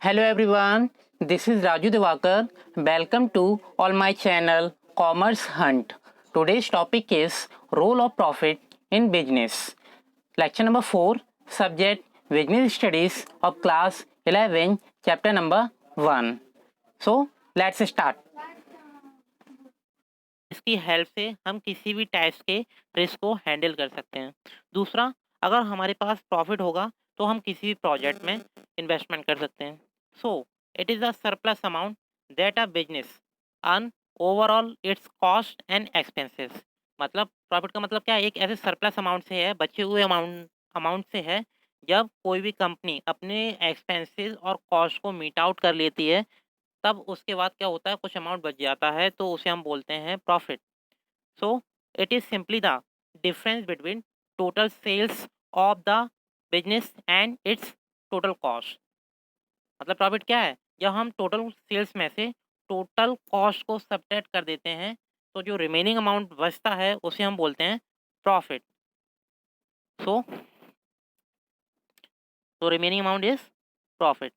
Hello everyone, this is Raju Devakar. Welcome to all my channel Commerce Hunt. Today's topic is role of profit in business. Lecture number 4, subject Business Studies of class 11, chapter number 1. So, let's start. इसकी help से हम किसी भी types के risk को handle कर सकते हैं। दूसरा, अगर हमारे पास प्रॉफिट होगा तो हम किसी भी प्रोजेक्ट में इन्वेस्टमेंट कर सकते हैं। So it is a surplus amount that a business earn overall it's cost and expenses. मतलब प्रॉफिट का मतलब क्या है, एक ऐसे सरप्लस अमाउंट से है, बचे हुए अमाउंट अमाउंट से है, जब कोई भी कंपनी अपने एक्सपेंसेस और कॉस्ट को मीट आउट कर लेती है, तब उसके बाद क्या होता है, कुछ अमाउंट बच जाता है, तो उसे हम बोलते हैं profit. So it is simply the difference between total sales of the business and its total cost. मतलब प्रॉफिट क्या है, जब हम टोटल सेल्स में से टोटल कॉस्ट को सब्ट्रैक्ट कर देते हैं, तो जो रिमेनिंग अमाउंट बचता है उसे हम बोलते हैं प्रॉफिट। सो तो रिमेनिंग अमाउंट इज प्रॉफिट।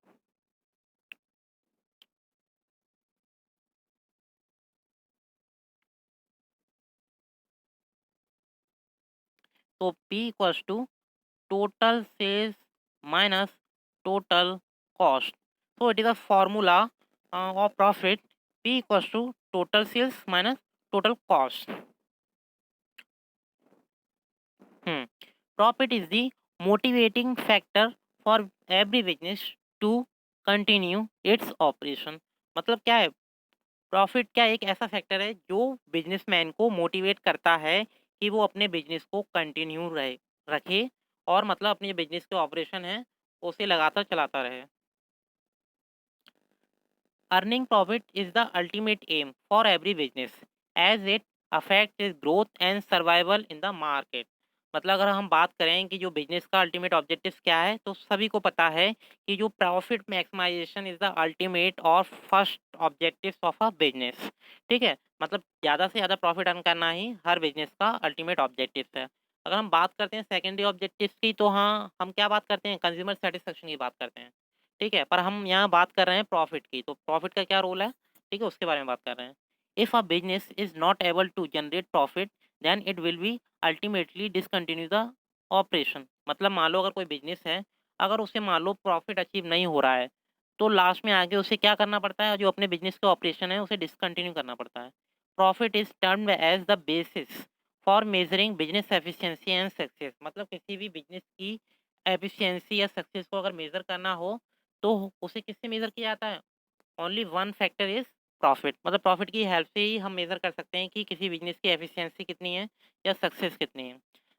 तो P equals to total sales minus total cost. So it is a formula of profit. P equals to total sales minus total cost. Profit is the motivating factor for every business to continue its operation. मतलब क्या है, profit क्या एक ऐसा factor है जो businessman को motivate करता है कि वो अपने बिजनेस को कंटिन्यू रहे रखे, और मतलब अपने बिजनेस के ऑपरेशन है उसे लगातार चलाता रहे। Earning profit is the ultimate aim for every business as it affect is growth and survival in the market. मतलब अगर हम बात करें कि जो बिजनेस का अल्टीमेट ऑब्जेक्टिव क्या है, तो सभी को पता है कि जो profit maximisation is the ultimate और first objective of a business. ठीक है, मतलब ज़्यादा से ज़्यादा प्रॉफिट अर्न करना ही हर बिजनेस का अल्टीमेट ऑब्जेक्टिव है। अगर हम बात करते हैं सेकेंडरी ऑब्जेक्टिव की, तो हाँ, हम क्या बात करते हैं, कंज्यूमर सेटिस्फेक्शन की बात करते हैं। ठीक है, पर हम यहाँ बात कर रहे हैं प्रॉफिट की, तो प्रॉफिट का क्या रोल है, ठीक है, उसके बारे में बात कर रहे हैं। If a business is not able to generate profit, then it will be ultimately discontinue the operation. मतलब मान लो अगर कोई बिजनेस है, अगर उसे मान लो प्रॉफिट अचीव नहीं हो रहा है, तो लास्ट में आगे उसे क्या करना पड़ता है, जो अपने बिजनेस का ऑपरेशन है उसे डिसकंटिन्यू करना पड़ता है। Profit is termed as the basis for measuring business efficiency and success. मतलब किसी भी बिजनेस की एफिशिएंसी या सक्सेस को अगर मेजर करना हो, तो उसे किससे मेजर किया जाता है, only one factor is profit. मतलब प्रॉफिट की हेल्प से ही हम मेजर कर सकते हैं कि किसी बिजनेस की एफिशिएंसी कितनी है या सक्सेस कितनी है।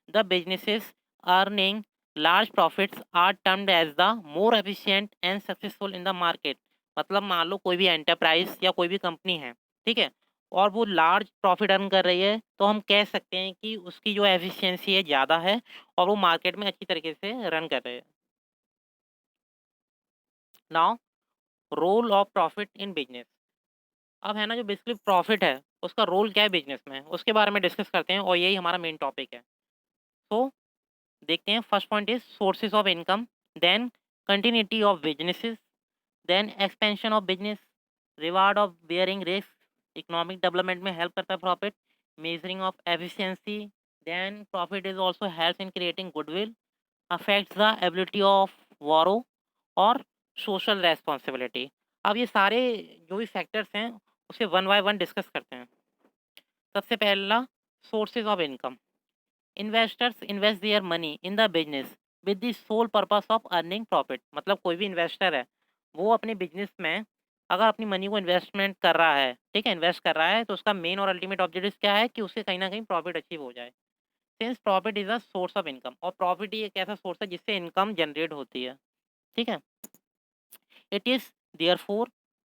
The businesses earning large profits are termed as the more efficient and successful in the market. मतलब मान लो कोई भी एंटरप्राइज या कोई भी कंपनी है, ठीक है, और वो लार्ज प्रॉफिट अर्न कर रही है, तो हम कह सकते हैं कि उसकी जो एफिशिएंसी है ज़्यादा है और वो मार्केट में अच्छी तरीके से रन कर रहे हैं। Now role of profit in business. अब है ना, जो बेसिकली प्रॉफिट है उसका रोल क्या है बिजनेस में, उसके बारे में डिस्कस करते हैं, और यही हमारा मेन टॉपिक है। तो देखते हैं, first point is sources of income, then continuity of businesses, then expansion of business, reward of bearing risk, economic development में हेल्प करता है profit, measuring of efficiency, then profit is also help in creating goodwill, affects the ability of borrow, और social responsibility. अब ये सारे जो भी factors हैं उसे वन बाय वन डिस्कस करते हैं। सबसे पहला, sources of income. Investors invest their money in the business with the sole purpose of earning profit. मतलब कोई भी इन्वेस्टर है, वो अपने बिजनेस में अगर अपनी मनी को इन्वेस्टमेंट कर रहा है, ठीक है, इन्वेस्ट कर रहा है, तो उसका मेन और अल्टीमेट ऑब्जेक्टिव क्या है कि उससे कहीं ना कहीं प्रॉफिट अचीव हो जाए। Since profit is a source of income, और प्रॉफिट ही एक ऐसा सोर्स है जिससे इनकम जनरेट होती है। ठीक है, it is therefore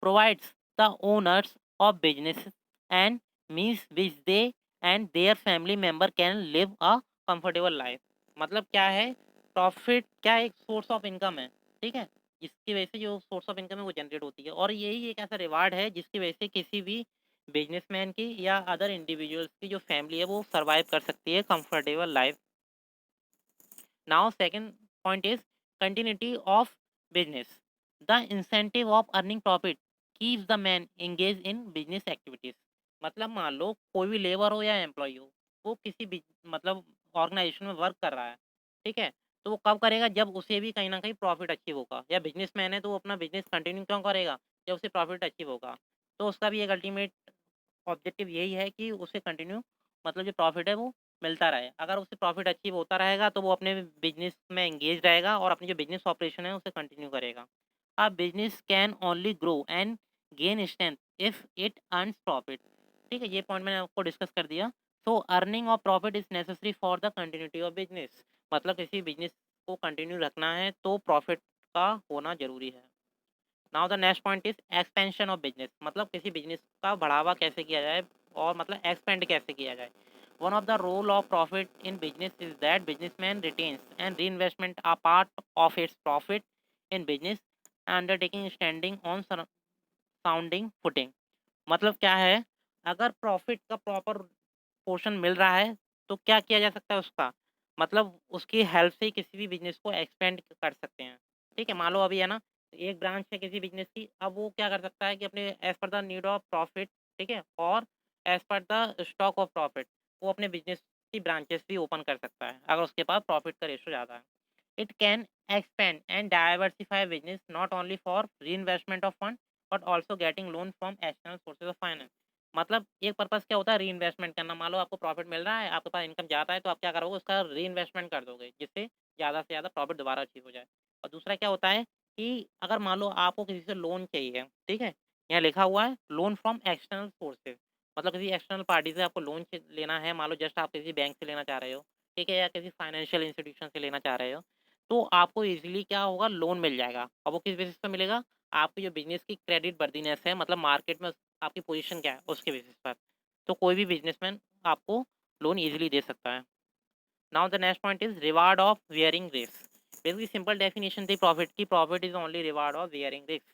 provides the owners of businesses and means which they and their family member can live a comfortable life। मतलब क्या है, प्रॉफिट क्या है, एक सोर्स ऑफ इनकम है, ठीक है, जिसकी वजह से जो सोर्स ऑफ इनकम है वो जनरेट होती है, और यही एक ऐसा रिवार्ड है जिसकी वजह से किसी भी बिजनेसमैन की या अदर इंडिविजुअल्स की जो फैमिली है वो सर्वाइव कर सकती है comfortable life. Now second point is continuity of business. The incentive of earning profit keeps the man engage in business activities. मतलब मान लो कोई भी लेबर हो या एम्प्लॉय हो, वो किसी भी मतलब ऑर्गेनाइजेशन में वर्क कर रहा है, ठीक है, तो वो कब करेगा, जब उसे भी कहीं ना कहीं प्रॉफिट अचीव होगा। या बिजनेसमैन है तो वो अपना बिजनेस कंटिन्यू क्यों करेगा, जब उसे प्रॉफिट अचीव होगा। तो उसका भी एक अल्टीमेट ऑब्जेक्टिव यही है कि उसे कंटिन्यू मतलब जो प्रॉफिट है वो मिलता रहे। अगर उसे प्रॉफिट अचीव होता रहेगा तो वो अपने बिजनेस में एंगेज रहेगा और अपनी जो बिजनेस ऑपरेशन है उसे कंटिन्यू करेगा। A business can only grow and gain strength if it earns profit। ठीक है, ये पॉइंट मैंने आपको डिस्कस कर दिया। So earning of profit is necessary for the continuity of business. मतलब किसी बिजनेस को कंटिन्यू रखना है तो प्रॉफिट का होना जरूरी है। Now the next point is expansion of business. मतलब किसी बिजनेस का बढ़ावा कैसे किया जाए और मतलब एक्सपेंड कैसे किया जाए। One of the role of profit in business is that businessman retains and reinvestment a part of its profit in business undertaking standing on sounding footing. मतलब क्या है, अगर प्रॉफिट का प्रॉपर पोर्शन मिल रहा है तो क्या किया जा सकता है उसका, मतलब उसकी हेल्प से ही किसी भी बिजनेस को एक्सपेंड कर सकते हैं। ठीक है, मान लो अभी है ना, एक ब्रांच है किसी बिजनेस की, अब वो क्या कर सकता है कि अपने as per the need of profit, ठीक है, और as per the stock of profit वो अपने बिजनेस की ब्रांचेस भी ओपन कर सकता है अगर उसके पास प्रॉफिट का रेशो ज़्यादा है। It can expand and diversify business not only for reinvestment of fund but also getting loan from external sources of finance। मतलब एक पर्पस क्या होता है, री इन्वेस्टमेंट करना। मान लो आपको प्रॉफिट मिल रहा है, आपके पास इनकम ज़्यादा है, तो आप क्या करोगे, उसका री इन्वेस्टमेंट कर दोगे जिससे ज़्यादा से ज़्यादा प्रॉफिट दोबारा अचीव हो जाए। और दूसरा क्या होता है कि अगर मान लो आपको किसी से लोन चाहिए, ठीक है, यहाँ लिखा हुआ है लोन फ्रॉम एक्सटर्नल सोर्सेज। मतलब किसी एक्सटर्नल पार्टी से आपको लोन लेना है, मान लो जस्ट आप किसी बैंक से लेना चाह रहे हो, ठीक है, या किसी फाइनेंशियल इंस्टीट्यूशन से लेना चाह रहे हो, तो आपको ईज़िली क्या होगा, लोन मिल जाएगा। और वो किस बेसिस पे मिलेगा, आपकी जो बिज़नेस की क्रेडिट वर्दीनेस है, मतलब मार्केट में आपकी पोजीशन क्या है, उसके बेसिस पर। तो कोई भी बिज़नेसमैन आपको लोन ईज़िली दे सकता है। Now the next point is reward of wearing risk. Basically simple definition थी प्रॉफिट की, profit is only reward of wearing risk.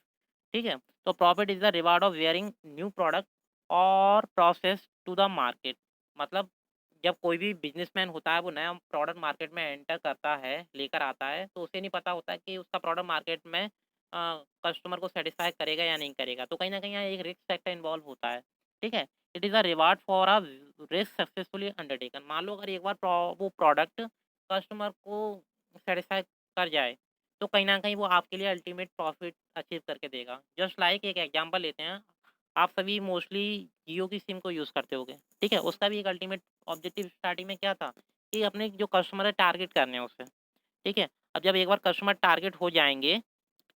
ठीक है, तो profit is the reward of wearing new product और process to the market. मतलब जब कोई भी बिजनेसमैन होता है वो नया प्रोडक्ट मार्केट में एंटर करता है, लेकर आता है, तो उसे नहीं पता होता कि उसका प्रोडक्ट मार्केट में कस्टमर को सेटिस्फाई करेगा या नहीं करेगा। तो कहीं ना कहीं यहाँ एक रिस्क फैक्टर इन्वॉल्व होता है। ठीक है, it is a reward for a risk successfully undertaken. मान लो अगर एक बार वो प्रोडक्ट कस्टमर को सेटिस्फाई कर जाए तो कहीं न कहीं वो आपके लिए अल्टीमेट प्रॉफ़िट अचीव करके देगा। जस्ट लाइक एक एग्ज़ाम्पल लेते हैं, आप सभी मोस्टली जियो की सिम को यूज़ करते होंगे, ठीक है? उसका भी एक अल्टीमेट ऑब्जेक्टिव स्टार्टिंग में क्या था कि अपने जो कस्टमर है टारगेट करने हैं उसे, ठीक है? अब जब एक बार कस्टमर टारगेट हो जाएँगे,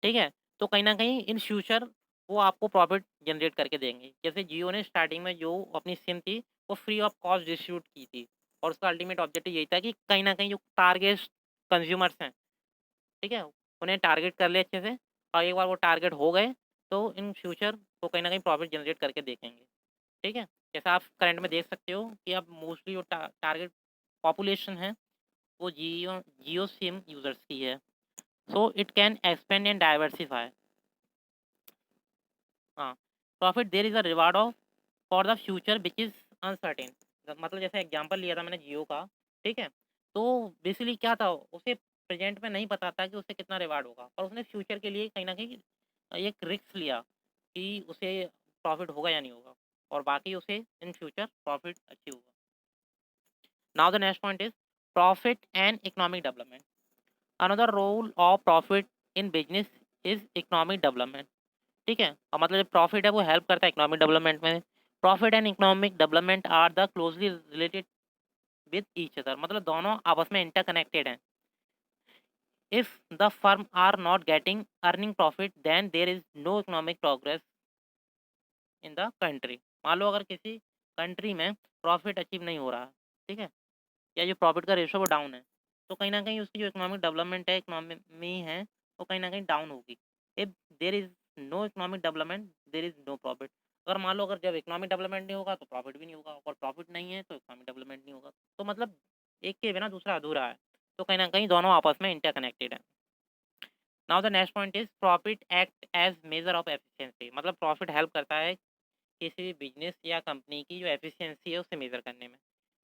ठीक है? तो कहीं न कहीं इन फ्यूचर वो आपको प्रॉफ़िट जनरेट करके देंगे। जैसे जियो ने स्टार्टिंग में जो अपनी सिम थी, वो फ्री ऑफ कॉस्ट डिस्ट्रीब्यूट की थी और उसका अल्टीमेट ऑब्जेक्टिव यही था कि कहीं न कहीं जो टारगेट कंज़्यूमर्स हैं, ठीक है? उन्हें टारगेट कर ले अच्छे से और एक बार वो टारगेट हो गए, तो इन फ्यूचर वो कहीं न कहीं प्रॉफ़िट जनरेट करके देखेंगे, ठीक है? जैसा आप करंट में देख सकते हो कि अब मोस्टली जो टारगेट पॉपुलेशन है, वो जियो सिम यूज़र्स की है। So it can expand and diversify. हाँ, profit there is a reward of for the future which is uncertain. मतलब जैसे एग्जांपल लिया था मैंने जियो का, ठीक है? तो बेसिकली क्या था, उसे प्रेज़ेंट में नहीं पता था कि उसे कितना रिवार्ड होगा, पर उसने फ्यूचर के लिए कहीं न कहीं एक रिस्क लिया कि उसे प्रॉफिट होगा या नहीं होगा और बाकी उसे इन फ्यूचर प्रॉफिट अचीव हुआ। Now the next point is profit and economic development. Another role of profit in business is economic development. ठीक है? मतलब जो प्रॉफिट है वो हेल्प करता है इकोनॉमिक डेवलपमेंट में। Profit and economic development are the closely related with each other. मतलब दोनों आपस में इंटरकनेक्टेड हैं। If the firm are not getting earning profit then there is no economic progress in the country. मान लो अगर किसी कंट्री में प्रॉफिट अचीव नहीं हो रहा है, ठीक है, या जो प्रॉफिट का रेशो वो डाउन है, तो कहीं न कहीं उसकी जो इकोनॉमिक डेवलपमेंट है, इकोनॉमी है, वो कहीं न कहीं डाउन होगी। If there is no economic development, there is no profit. अगर मान लो अगर जब इकोनॉमिक डेवलपमेंट नहीं होगा, तो प्रॉफिट भी नहीं होगा और प्रॉफिट नहीं है, तो इकोनॉमिक डेवलपमेंट नहीं होगा। तो मतलब एक के बिना दूसरा अधूरा है। तो कहीं न कहीं दोनों आपस में इंटरकनेक्टेड हैं। Now the next point is profit act as measure of efficiency. मतलब प्रॉफिट हेल्प करता है किसी भी बिज़नेस या कंपनी की जो एफिशिएंसी है, उसे मेज़र करने में।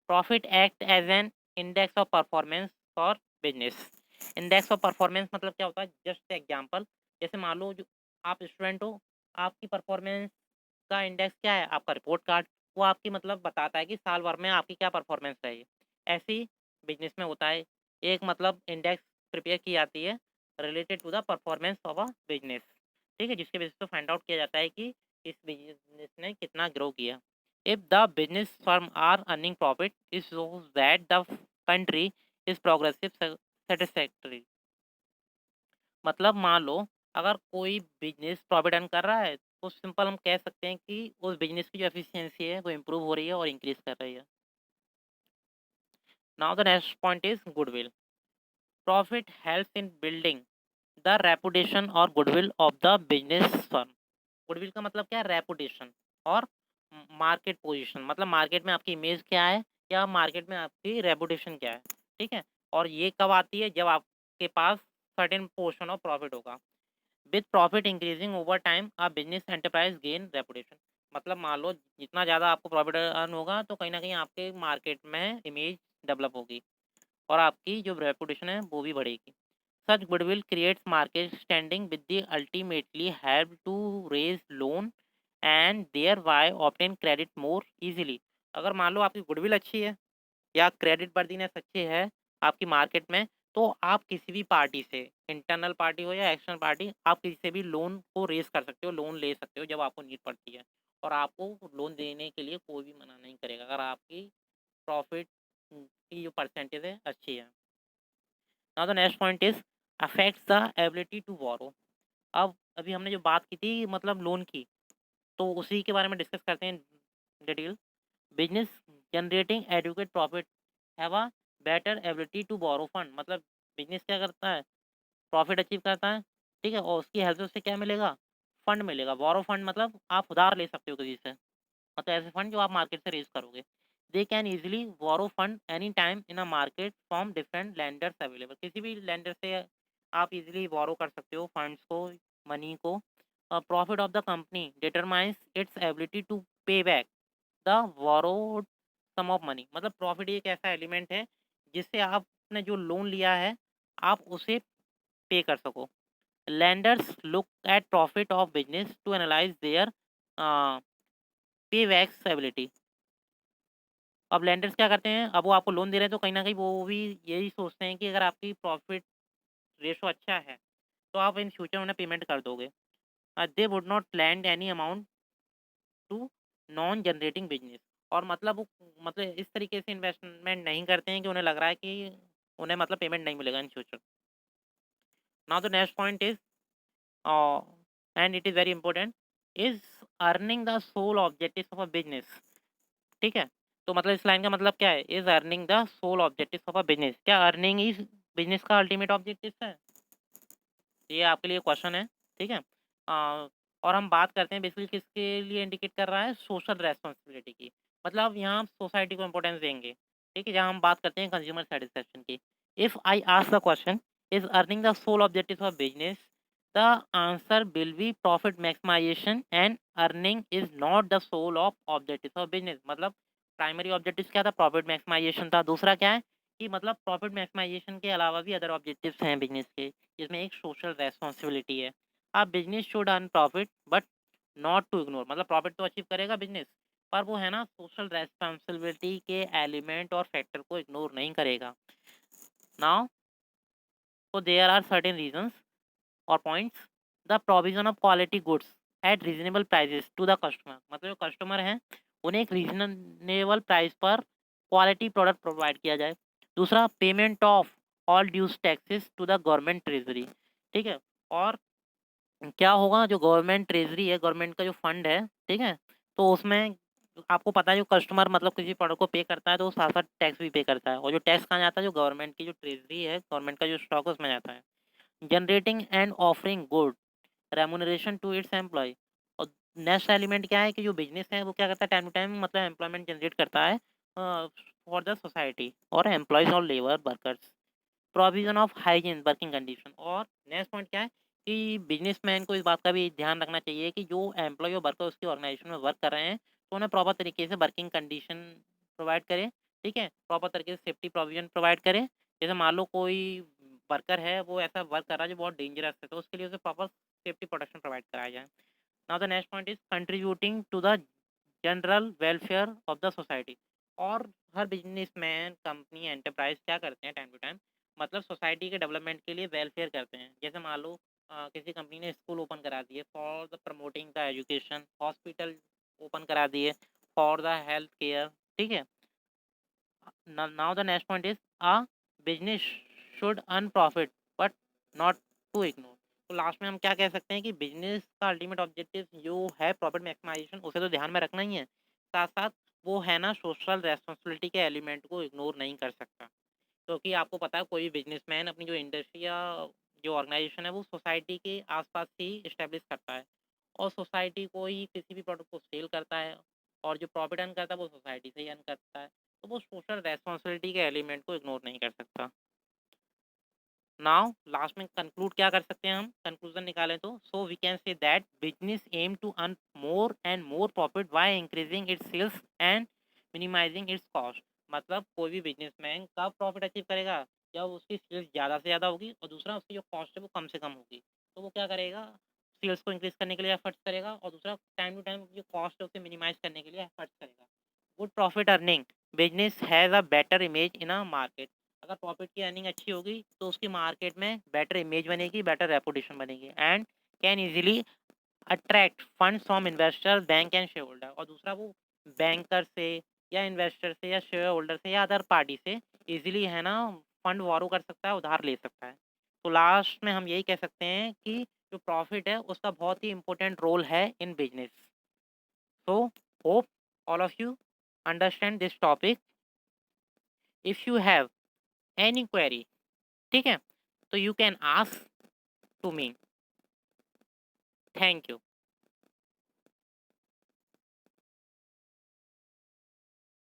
Profit act as an index of performance for business. Index of performance मतलब क्या होता है, जस्ट एग्जांपल, जैसे मान लो जो आप स्टूडेंट हो, आपकी परफॉर्मेंस का इंडेक्स क्या है? आपका रिपोर्ट कार्ड। वो आपकी मतलब बताता है कि साल भर में आपकी क्या परफॉर्मेंस रही है। ऐसे ही बिजनेस में होता है, एक मतलब इंडेक्स प्रिपेयर की जाती है related to the performance of a business, ठीक है, जिसके बेसिस पे फाइंड आउट किया जाता है कि इस बिजनेस ने कितना ग्रो किया। If the business firm are earning profit it shows that the country is progressive satisfactory. मतलब मान लो अगर कोई बिजनेस प्रॉफिट अर्न कर रहा है तो सिंपल हम कह सकते हैं कि उस बिजनेस की जो एफिशिएंसी है वो इम्प्रूव हो रही है और इंक्रीज कर रही है। Now the next point is goodwill. Profit helps in building the reputation और goodwill of the business firm. Goodwill का मतलब क्या है? रेपुटेशन और मार्केट पोजीशन, मतलब मार्केट में आपकी इमेज क्या है या मार्केट में आपकी रेपुटेशन क्या है, ठीक है। और ये कब आती है? जब आपके पास सर्टेन पोर्शन ऑफ प्रॉफिट होगा। With profit increasing over time a business enterprise gain reputation. मतलब मान लो जितना ज़्यादा आपको प्रॉफिट अर्न होगा तो कहीं ना कहीं आपके मार्केट में इमेज डेवलप होगी और आपकी जो रेपुटेशन है वो भी बढ़ेगी। Such goodwill creates market standing with the ultimately help to raise loan and thereby obtain credit more easily. अगर मान लो आपकी गुडविल अच्छी है या क्रेडिट वर्दीनेस अच्छी है आपकी मार्केट में, तो आप किसी भी पार्टी से, इंटरनल पार्टी हो या एक्सटर्नल पार्टी, आप किसी से भी लोन को रेज कर सकते हो, लोन ले सकते हो जब आपको नीड पड़ती है। और आपको लोन देने के लिए कोई भी मना नहीं करेगा अगर आपकी प्रॉफिट की जो परसेंटेज है अच्छी है। Now the next point is affects the ability to borrow. अब अभी हमने जो बात की थी मतलब लोन की, तो उसी के बारे में डिस्कस करते हैं detail. Business generating adequate profit have a better ability to borrow fund. मतलब बिजनेस क्या करता है? प्रॉफिट अचीव करता है, ठीक है, और उसकी हेल्प से उसे क्या मिलेगा? फंड मिलेगा। बोरो फंड मतलब आप उधार ले सकते हो किसी से, मतलब ऐसे फंड जो आप मार्केट से रेज करोगे। They can easily borrow fund any time in a market from different lenders available. किसी भी लैंडर से आप इजीली बोरो कर सकते हो फंड्स को, मनी को। Profit of the company determines its ability to pay back the borrowed sum of money. मतलब प्रॉफिट एक ऐसा एलिमेंट है जिससे आपने जो लोन लिया है आप उसे पे कर सको। Lenders look at profit of business to analyse their pay back ability. अब लैंडर्स क्या करते हैं? अब वो आपको लोन दे रहे हैं तो कहीं न कहीं वो भी यही सोचते हैं कि अगर आपकी प्रॉफिट रेशो अच्छा है, तो आप इन फ्यूचर उन्हें पेमेंट कर दोगे। They would not lend any amount to non generating business. और मतलब वो मतलब इस तरीके से इन्वेस्टमेंट नहीं करते हैं कि उन्हें लग रहा है कि उन्हें मतलब पेमेंट नहीं मिलेगा in future. Now the next point is and it is very important, is earning the sole objectives of a business. ठीक है? तो मतलब इस लाइन का मतलब क्या है? Is earning the sole objectives of a business. क्या अर्निंग इज़ बिज़नेस का अल्टीमेट ऑब्जेक्टिव्स है? ये आपके लिए क्वेश्चन है, ठीक है? और हम बात करते हैं बेसिकली किसके लिए इंडिकेट कर रहा है? सोशल रेस्पॉन्सिबिलिटी की। मतलब यहाँ हम सोसाइटी को इम्पोर्टेंस देंगे, ठीक है? जहाँ हम बात करते हैं कंज्यूमर सैटिस्फैक्शन की। If I ask the question, is earning the sole objectives of business? The answer will be profit maximisation and earning is not the sole of objectives of business. मतलब प्राइमरी ऑब्जेक्टिव्स क्या था? Profit maximisation था। दूसरा क्या है कि मतलब profit maximisation के अलावा भी अदर ऑब्जेक्टिव्स हैं बिज़नेस के, जिसमें एक सोशल रेस्पॉन्सिबिलिटी है। आप business should earn profit but not to ignore. मतलब प्रॉफिट तो अचीव करेगा बिजनेस, पर वो है ना सोशल रेस्पॉन्सिबिलिटी के एलिमेंट और फैक्टर को इग्नोर नहीं करेगा। Now so there are certain reasons or points, the provision of quality goods at reasonable prices to the customer। मतलब जो कस्टमर हैं उन्हें एक रीजनेबल प्राइस पर क्वालिटी प्रोडक्ट प्रोवाइड किया जाए। दूसरा, payment of all dues taxes to the government treasury, ठीक है। और क्या होगा, जो गवर्नमेंट ट्रेजरी है, गवर्नमेंट का जो फंड है, ठीक है, तो उसमें आपको पता है जो कस्टमर मतलब किसी प्रोडक्ट को पे करता है तो वो साथ साथ टैक्स भी पे करता है, और जो टैक्स कहाँ जाता है? जो गवर्नमेंट की जो ट्रेजरी है, गवर्नमेंट का जो स्टॉक है उसमें जाता है। Generating and offering good remuneration to its employ. और नेक्स्ट एलिमेंट क्या है कि जो बिजनेस है वो क्या करता है? टाइम टू टाइम मतलब एम्प्लॉयमेंट जनरेट करता है फॉर द सोसाइटी और एम्प्लॉयज और labour workers. Provision of hygiene working condition. और नेक्स्ट पॉइंट क्या है कि बिजनेसमैन को इस बात का भी ध्यान रखना चाहिए कि जो एम्प्लॉय और वर्कर उसकी ऑर्गेनाइजेशन में वर्क कर रहे हैं तो उन्हें प्रॉपर तरीके से वर्किंग कंडीशन प्रोवाइड करें, ठीक है, प्रॉपर तरीके से सेफ्टी प्रोविजन प्रोवाइड करें। जैसे मान लो कोई वर्कर है वो ऐसा वर्क कर रहा है जो बहुत डेंजरस है, तो उसके लिए उसे प्रॉपर सेफ्टी प्रोटेक्शन प्रोवाइड कराया जाए। Now the next point is contributing to the general welfare of the society. और हर बिजनेसमैन, कंपनी, एंटरप्राइज क्या करते हैं टाइम टू टाइम, मतलब सोसाइटी के डेवलपमेंट के लिए वेलफेयर करते हैं। जैसे मान लो किसी कंपनी ने स्कूल ओपन करा दिए for the promoting the education, hospital open करा दिए फॉर द हेल्थ केयर, ठीक है। Now the next point is a business should earn profit but not to ignore. तो लास्ट में हम क्या कह सकते हैं कि बिजनेस का अल्टीमेट ऑब्जेक्टिव जो है प्रॉफिट मैक्सिमाइजेशन, उसे तो ध्यान में रखना ही है, साथ साथ वो है ना सोशल रेस्पॉन्सिबिलिटी के एलिमेंट को इग्नोर नहीं कर सकता। क्योंकि आपको पता है कोई भी बिजनेसमैन अपनी जो इंडस्ट्री या जो ऑर्गेनाइजेशन है वो सोसाइटी के आसपास ही इस्टेब्लिश करता है, और सोसाइटी को ही किसी भी प्रोडक्ट को सेल करता है, और जो प्रॉफिट अर्न करता है वो सोसाइटी से ही अर्न करता है। तो वो सोशल रेस्पॉन्सिबिलिटी के एलिमेंट को इग्नोर नहीं कर सकता। नाउ लास्ट में कंक्लूड क्या कर सकते हैं, हम कंक्लूजन निकालें तो so we can say that business aim to earn more and more profit by increasing its sales and minimising its cost. मतलब कोई भी बिजनेसमैन कब प्रॉफिट अचीव करेगा, जब उसकी सेल्स ज़्यादा से ज़्यादा होगी और दूसरा उसकी जो कॉस्ट है वो कम से कम होगी। तो वो क्या करेगा, सेल्स को इंक्रीज करने के लिए एफर्ट्स करेगा, और दूसरा टाइम टू टाइम जो कॉस्ट है उसे मिनिमाइज करने के लिए एफर्ट्स करेगा। Good profit earning business has a better image in a market. अगर प्रॉफिट की अर्निंग अच्छी होगी तो उसकी मार्केट में बेटर इमेज बनेगी, बेटर रेपुटेशन बनेगी, and can easily attract funds from investor, bank and share holder. और दूसरा वो बैंकर से या इन्वेस्टर से या शेयर होल्डर से या अदर पार्टी से इजीली है ना फंड बोरो कर सकता है, उधार ले सकता है। तो लास्ट में हम यही कह सकते हैं कि जो प्रॉफिट है उसका बहुत ही इंपॉर्टेंट रोल है in business. So hope all of you understand this topic. If you have any query, ठीक है, तो you can ask to me. Thank you.